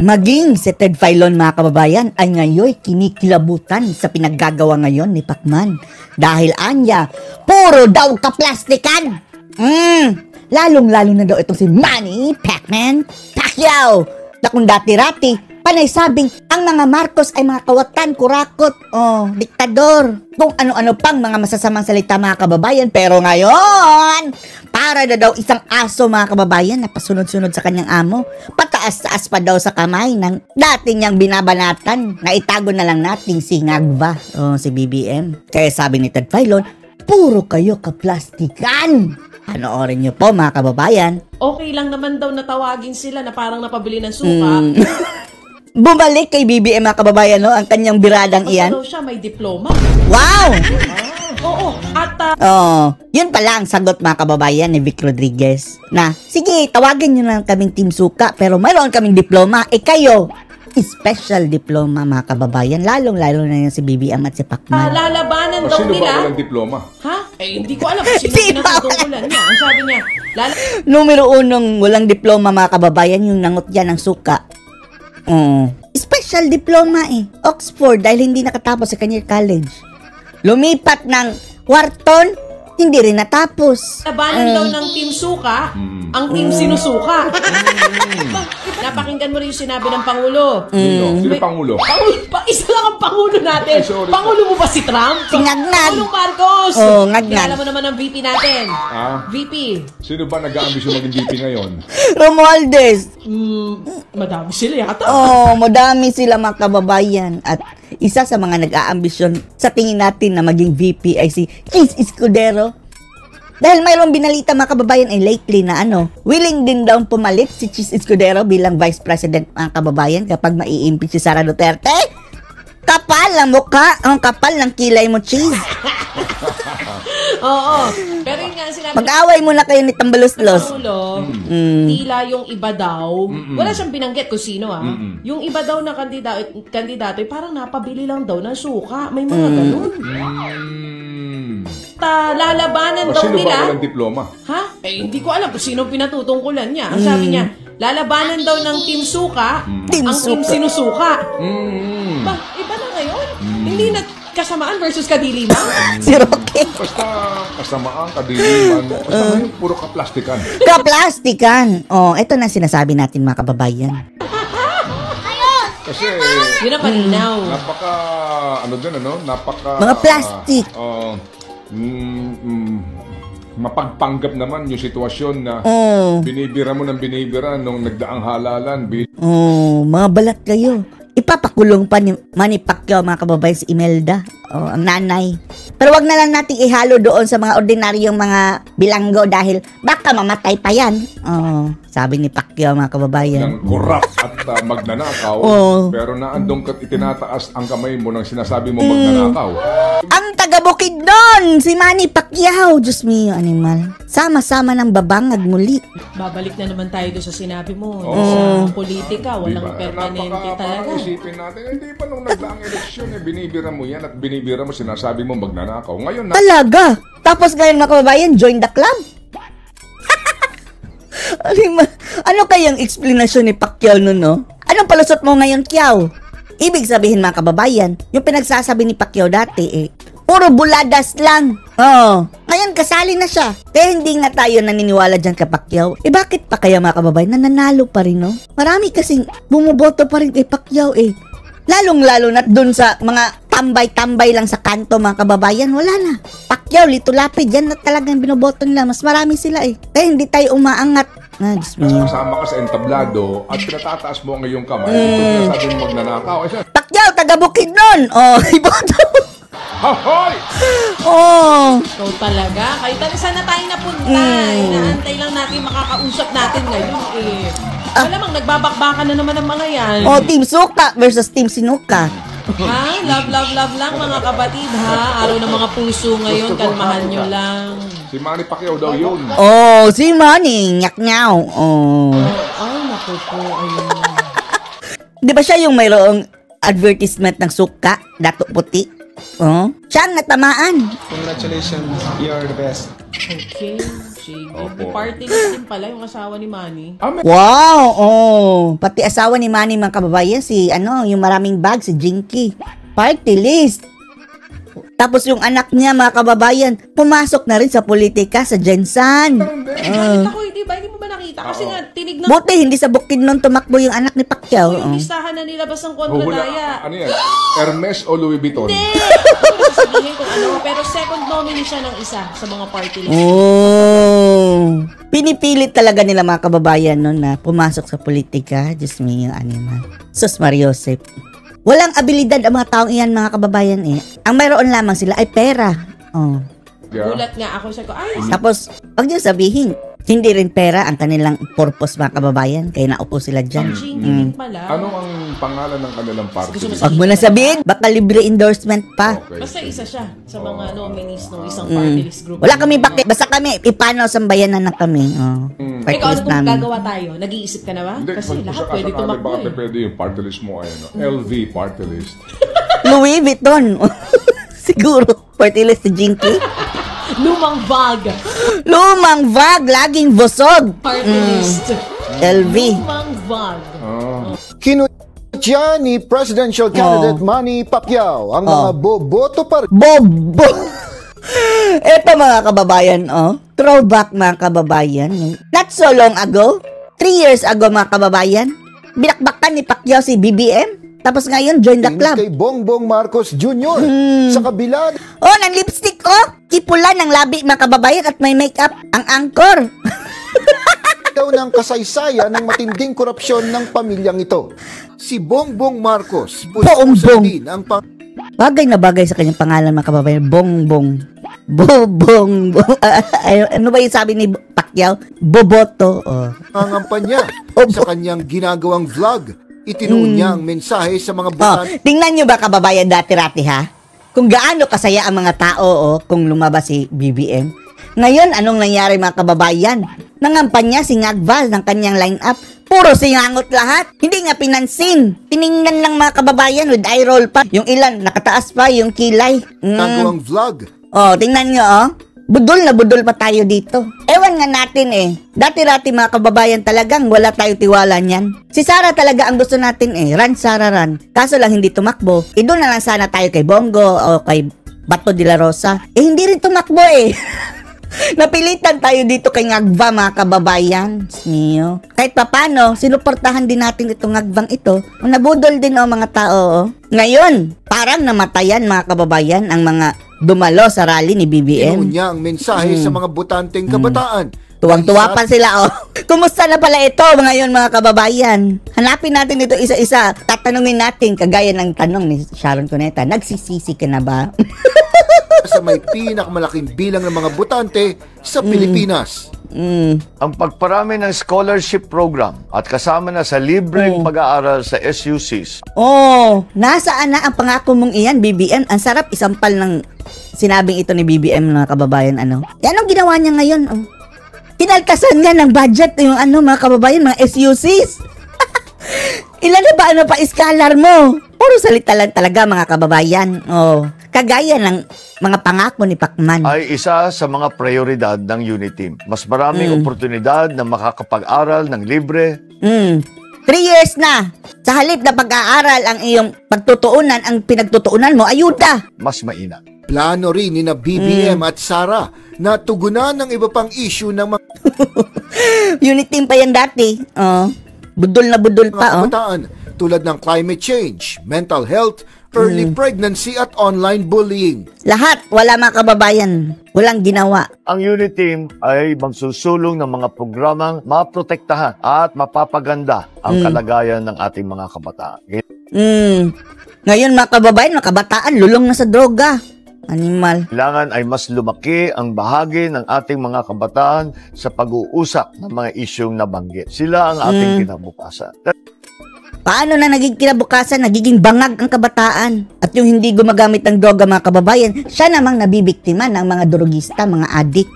Maging si Ted Filon mga kababayan ay ngayon kinikilabutan sa pinaggagawa ngayon ni Pacman. Dahil anya, puro daw kaplastikan. Lalong-lalo na daw itong si Manny Pacman Pacquiao. Na kung dati-rati, panay sabing ang mga Marcos ay mga kawatan, kurakot, diktador. Kung ano-ano pang mga masasamang salita mga kababayan. Pero ngayon, para na daw isang aso mga kababayan na pasunod-sunod sa kanyang amo. Pataas-taas pa daw sa kamay ng dati niyang binabanatan na itago na lang nating si Ngagba, si BBM. Kaya sabi ni Ted Filon, puro kayo kaplastikan. Panoorin niyo po mga kababayan. Okay lang naman daw natawagin sila na parang napabili ng suka. Bumalik kay BBM mga kababayan, no? Ang kanyang biradang iyan. Daw siya may diploma. Wow! Oo. At yun pala ang sagot mga kababayan ni Vic Rodriguez. Na, sige, tawagin nyo lang kaming Team Suka, pero mayroon kaming diploma. Kayo, special diploma mga kababayan. Lalong-lalo na yan si BBM at si Pacman. Lalabanan daw sino nila. ba walang diploma? Ha? Hindi ko alam kung sino pinatutungkulan niya. Ang sabi niya, Numero 1 walang diploma mga kababayan, yung nangot yan ng suka. Special diploma Oxford dahil hindi nakatapos sa kanyang college. Lumipat ng Wharton, hindi rin natapos. labanan daw ng Team Suka, ang Team Sinusuka. Napakinggan mo rin yung sinabi ng Pangulo. Sino Pangulo? Isa lang ang Pangulo natin. Ay, sorry. Pangulo mo ba si Trump? Si Ngagnag. Pangulong Marcos. Ngagnag. Kilala mo naman ang VP natin. VP. Sino ba nag-aambisyon maging VP ngayon? Romualdez. Madami sila yata. Madami sila mga kababayan. At isa sa mga nag-aambisyon sa tingin natin na maging VP ay si Chis Escudero. Dahil mayroong binalita mga kababayan lately na willing din daw pumalit si Chis Escudero bilang Vice President mga kababayan kapag mai-impeach si Sara Duterte. Kapal ang mukha, ang kapal ng kilay mo, Chis. Oo. Pero yun nga sinabi Mag-away muna kayo ni Tambaluslos. Pangulo, tila yung iba daw, wala siyang binanggit kung sino yung iba daw na kandidato parang napabili lang daw ng suka. May mga ganun. Lalabanan daw Sino nila. ba walang diploma? Ha? Hindi ko alam kung sino pinatutungkulan niya. Ang sabi niya, lalabanan daw ng Team Suka, Team ang Team Suka. Sinusuka. Iba na ngayon. Hindi na kasamaan versus kadiliman. Si Roque. Basta kasamaan, kadiliman, basta ngayon puro kaplastikan. Kaplastikan. Ito na sinasabi natin mga kababayan. Kasi Yun ang palinaw. napaka Mga plastic. Mapagpanggap naman yung sitwasyon na binibira mo ng binibira nung nagdaang halalan. Mga balat kayo. Ipapakulong pa ni Manny Pacquiao mga kababayan si Imelda, ang nanay. Pero wag na lang nating ihalo doon sa mga ordinaryong mga bilanggo dahil baka mamatay pa yan. Sabi ni Pacquiao mga kababayan. Ng corrupt at magnanakaw. Pero naandong itinataas ang kamay mo nang sinasabi mo magnanakaw. Ang taga-bukid doon, si Manny Pacquiao. Diyos mio, animal. Sama-sama ng babangag muli. Babalik na naman tayo doon sa sinabi mo. Sa politika, walang permanente talaga. Isipin natin, hindi pa nung nagdaang eleksyon, binibira mo yan at binibira mo, sinasabi mo magnanakaw. Ngayon na. Talaga? Tapos ngayon mga kababayan, join the club? Ano kayang explanation ni Pacquiao nun, no? Anong palusot mo ngayon, Kiao? Ibig sabihin mga kababayan, yung pinagsasabi ni Pacquiao dati, puro buladas lang. Ngayon kasali na siya. Kaya hindi nga tayo naniniwala dyan kay Pacquiao. Bakit pa kaya mga kababayan, nananalo pa rin, no? Marami kasing bumuboto pa rin kay Pacquiao, Lalong-lalo na dun sa mga tambay-tambay lang sa kanto mga kababayan, wala na. Pacquiao, Lito Lapid, yan na talagang binoboto nila. Mas marami sila Kaya hindi tayo umaangat. Kasama ka sa entablado at pinatataas mo ang iyong kamay. Ito sinasabi mo magnanakaw. Pacquiao, taga-bukid nun. Iboto. Hoy! So talaga, kahit saan na tayo napunta, inaantay lang natin makakausap natin ngayon Malamang nagbabakbakan na naman ang mga yan. Team Suka versus Team Sinuka. Love lang mga kapatid Araw ng mga puso ngayon, kalmahan nyo lang. Si Manny Pacquiao daw yun. Si Manny, nyaknyaw. Naku po, ayun. Di ba siya yung mayroong advertisement ng suka, dato puti? Siya ang natamaan. Congratulations, you are the best. Okay. Si Opo. party list din pala yung asawa ni Manny. Wow, pati asawa ni Manny mga kababayan, si yung maraming bag, si Jinky. Party list. Tapos yung anak niya mga kababayan, pumasok na rin sa politika, sa Jensan. Nakita ko, di ba? Hindi mo ba nakita? Kasi nga, tinignan Buti hindi sa Bukidnon tumakbo yung anak ni Pacquiao. ko yung listahan na nilabas ng kontradaya. Ano yan? Hermes o Louis Vuitton? Hindi! Hindi ko sasabihin kung ano. Pero second nominee siya ng isa sa mga party list. Pinipilit talaga nila mga kababayan na pumasok sa politika. Diyos me, yung animal. Sus Mariosep. Walang abilidad ang mga taong iyan mga kababayan eh. Ang mayroon lamang sila ay pera. Yeah. Gulat nga ako sa ko, ay, Tapos, wag niyo sabihin, hindi rin pera ang kanilang purpose mga kababayan. Kaya naupo sila dyan. Jinky pala. Ano ang pangalan ng kanilang party? Gusto mo Wag mo na sabihin, baka libre endorsement pa. Okay. Basta isa siya sa mga nominees ng isang party list group. Wala kami bakit. Basta kami, ipanaw sambayanan na kami. Party Ikaw, ano list kung namin. gagawa tayo? Nag-iisip ka na ba? Hindi, Kasi kung lahat sakasakali, pwede tumakbo baka eh. pwede yung party list mo ay LV party list. Louis Vuitton. Siguro, party list si Jinky. Lumang bag. Lumang vag, laging busog. Party list. LV. Lumang bag. Kinutya ni presidential candidate Manny Pacquiao ang mga boto pa Bobo. Eto mga kababayan, throwback mga kababayan. Not so long ago, 3 years ago mga kababayan, binakbakan ni Pacquiao si BBM. Tapos ngayon, join the club. kay Bongbong Marcos Jr. Sa kabila Ng lipstick, kipula ng labi mga kababayan at may makeup ang angkor. daw ng kasaysayan ng matinding korupsyon ng pamilyang ito. Si Bongbong Marcos, Bongbong. din ang Bagay na bagay sa kanyang pangalan mga kababayan, Bongbong. Bobong. Ano ba yung sabi ni Pacquiao? Boboto. pangangampanya sa kanyang ginagawang vlog. Itinuon niya ang mensahe sa mga botante. Tingnan nyo ba kababayan dati-rati ha? Kung gaano kasaya ang mga tao kung lumabas si BBM. Ngayon, anong nangyari mga kababayan? Nangampanya si Ngagvaz ng kanyang line-up. Puro singangot lahat. Hindi nga pinansin. Tiningnan lang mga kababayan with eye roll pa. Yung ilan, nakataas pa yung kilay. Ginagawang vlog. Tingnan nyo Budol na budol pa tayo dito. Ewan nga natin Dati-rati mga kababayan talagang wala tayong tiwala niyan. Si Sara talaga ang gusto natin Run, Sara, run. Kaso lang hindi tumakbo. Doon na lang sana tayo kay Bongo o kay Bato de la Rosa. Hindi rin tumakbo Napilitan tayo dito kay Ngagva mga kababayan. Mio. Kahit papano, sinuportahan din natin itong Ngagvang ito. Nabudol din mga tao. Ngayon, parang namatayan mga kababayan ang mga dumalo sa rally ni BBM. Itinuon niya ang mensahe sa mga botanteng kabataan. Tuwang-tuwa pa sila Kumusta na pala ito ngayon mga kababayan? Hanapin natin ito isa-isa. Tatanungin natin kagaya ng tanong ni Sharon Cuneta. Nagsisisi ka na ba? Sa may pinakamalaking bilang ng mga botante sa Pilipinas. Ang pagparami ng scholarship program at kasama na sa libreng pag-aaral sa SUCs. Nasaan na ang pangako mong iyan, BBM? Ang sarap isampal ng sinabing ito ni BBM mga kababayan. Anong ginawa niya ngayon? Kinaltasan nga ng budget yung mga kababayan, mga SUCs. Ilan na ba pa iskalar mo? Puro salita lang talaga mga kababayan. Kagaya ng mga pangako ni Pacman. Ay isa sa mga prioridad ng Uniteam. Mas maraming oportunidad na makakapag-aral ng libre. 3 years na. Sa halip na pag-aaral ang iyong pagtutuunan, ang pinagtutuunan mo, ayuda. Mas mainam. Plano rin ni na BBM at Sara na tugunan ng iba pang issue ng mga Unit team pa yan dati. Budol na budol pa. kabataan tulad ng climate change, mental health, early pregnancy at online bullying. Lahat, wala mga kababayan. Walang ginawa. Ang Uniteam ay magsusulong ng mga programang maprotektahan at mapapaganda ang kalagayan ng ating mga kabataan. Ngayon mga kababayan, mga kabataan, lulong na sa droga. Animal. Kailangan ay mas lumaki ang bahagi ng ating mga kabataan sa pag-uusap ng mga isyong nabanggit. Sila ang ating kinabukasan. Paano na naging kinabukasan, nagiging bangag ang kabataan? At yung hindi gumagamit ng droga mga kababayan, siya namang nabibiktima ng mga drogista, mga adik.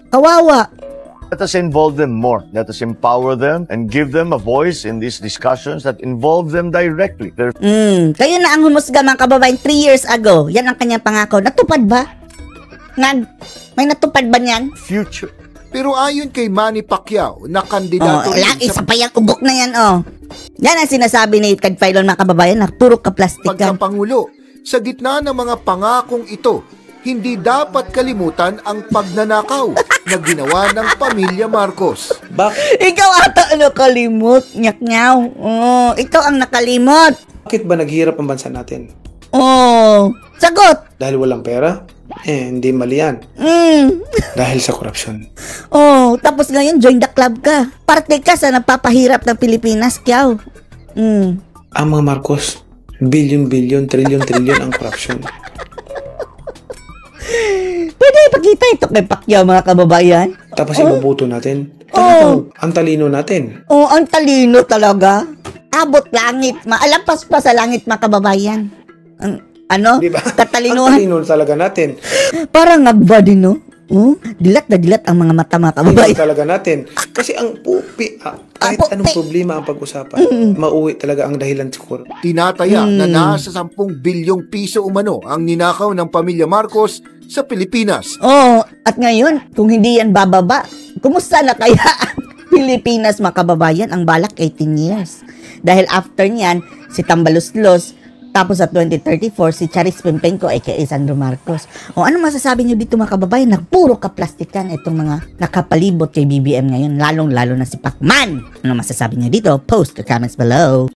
Kawawa. Let us involve them more. Let us empower them and give them a voice in these discussions that involve them directly. Kayo na ang humusga mga kababayan 3 years ago. Yan ang kanyang pangako. Natupad ba? May natupad ba niyan? future. Pero ayon kay Manny Pacquiao na kandidato rin Isa sa pa yung ugok na yan, Yan ang sinasabi ni Ted Filon, mga kababayan, na puro kaplastikan. pagkapangulo, sa gitna ng mga pangakong ito, hindi dapat kalimutan ang pagnanakaw na ginawa ng pamilya Marcos. Ikaw ata nakalimot, nyak-nyaw. Ikaw ang nakalimot. Bakit ba naghihirap ang bansa natin? Sagot. Dahil walang pera? Hindi mali yan. Dahil sa korupsyon. Tapos ngayon, join the club ka. Parte ka sa napapahirap ng Pilipinas, kyaw. Ang mga Marcos, bilyon-bilyon, trilyon-trilyon ang korupsyon. Pwede ipakita ito kay Pacquiao, mga kababayan. Tapos ibubuto natin. Talagang ang talino natin. Ang talino talaga. Abot langit. Maalampas pa sa langit, mga kababayan. Diba? Katalinuhan. Ang talino talaga natin. Parang ngagba din, no? Dilat na dilat ang mga mata, mga Talino kababayan. talaga natin. Kasi ang kahit anong problema ang pag-usapan, mauwi talaga ang dahilan siguro. Tinataya na nasa 10 bilyong piso umano ang ninakaw ng pamilya Marcos sa Pilipinas. At ngayon, kung hindi yan bababa, kumusta na kaya ang Pilipinas, mga kababayan? Ang balak 18 years. Dahil after niyan, si Tambaluslos, tapos sa 2034, si Charis Pimpenko aka Sandro Marcos. Ano masasabi nyo dito, mga kababayan, na puro kaplastikan itong mga nakapalibot kay BBM ngayon, lalong-lalo na si Pacman? Ano masasabi nyo dito? Post the comments below.